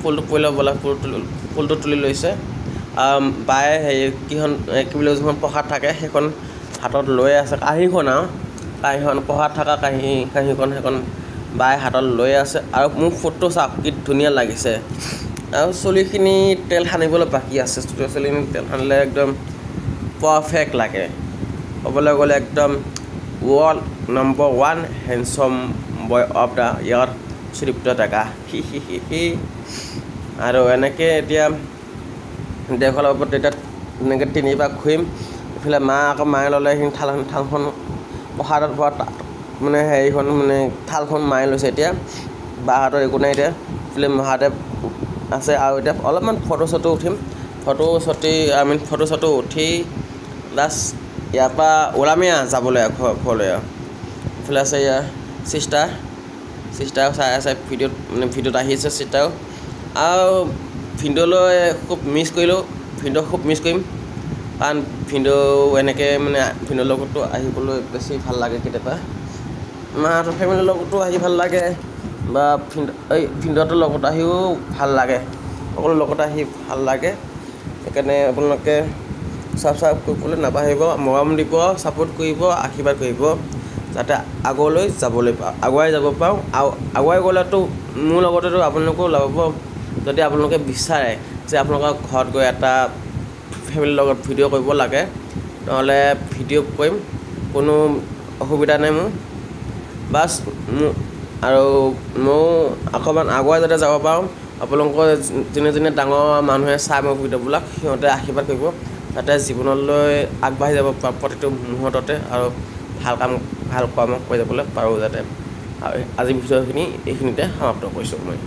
ফুলটো পৰিলে বোলে ফুলটো তুলি লৈছে বায়ে হেৰি কিখন কি বুলি যিখন প্ৰসাদ থাকে সেইখন হাতত লৈ আছে কাঁহীখন প্ৰসাদ থকা কাঁহীখন সেইখন বায়ে হাতত লৈ আছে আৰু মোক ফটো চাওক কি ধুনীয়া লাগিছে আৰু চুলিখিনি তেল সানিবলৈ বাকী আছে চুলিখিনি তেল সানিলে একদম পাৰফেক্ট লাগে ক'বলৈ গ'লে একদম world number 1 handsome boy of the year Sudipta Deka আৰু এনেকৈ এতিয়া দেওশালৰ ওপৰত এতিয়া এনেকৈ 3বাৰ খুৱাম ইফালে মায়ে ল'লে সেইখিনি থালখন প্ৰসাদত পৰা মানে হেৰিখন মানে থালখন মায়ে লৈছে এতিয়া বাহঁতৰ একো নাই এতিয়া ইফালে মহাদেৱ আছে আৰু এতিয়া অলপমান ফটো চটো উঠিম ফটো চটো উঠি লাষ্ট ইয়াৰ পৰা ওলামেই যাবলৈ ঘৰলৈ আৰু ইফালে আছে ইয়াৰ চিষ্টাৰ চাই আছে ভিডিঅ'ত আহি আছে চিষ্টাৰো আৰু ভিডিঅ'লৈ খুব মিছ কৰিলোঁ খুব মিছ কৰিম কাৰণ ভিডিঅ' এনেকৈ মানে ভিডিঅ'ৰ লগতো আহিবলৈ বেছি ভাল লাগে কেতিয়াবা মাহঁতৰ ফেমিলিৰ লগতো আহি ভাল লাগে বা ভিডিঅ'টোৰ লগত আহিও ভাল লাগে সকলো লগত আহি ভাল লাগে সেইকাৰণে আপোনালোকে ছাবস্ক্ৰাইব কৰিবলৈ নাপাহৰিব মৰম দিব ছাপোৰ্ট কৰিব আশীৰ্বাদ কৰিব যাতে আগুৱাই যাব পাৰোঁ আৰু আগুৱাই গ'লেতো মোৰ লগতেতো আপোনালোকেও ল'ব যদি আপোনালোকে বিচাৰে যে আপোনালোকৰ ঘৰত গৈ এটা ফেমিলিৰ লগত ভিডিঅ' কৰিব লাগে নহ'লে ভিডিঅ' কৰিম কোনো অসুবিধা নাই মোৰ বাছ আৰু ময়ো অকণমান আগুৱাই যাতে যাব পাৰোঁ আপোনালোকৰ যোনে ডাঙৰ মানুহে চাই মোৰ ভিডিঅ'বিলাক সিহঁতে আশীৰ্বাদ কৰিব যাতে জীৱনলৈ আগবাঢ়ি যাব পাৰোঁ প্ৰতিটো মুহূৰ্ততে আৰু ভাল কৰ্ম কৰি যাবলৈ পাৰোঁ যাতে আৰু আজি ভিডিঅ'খিনি এইখিনিতে সমাপ্ত কৰিছোঁ মই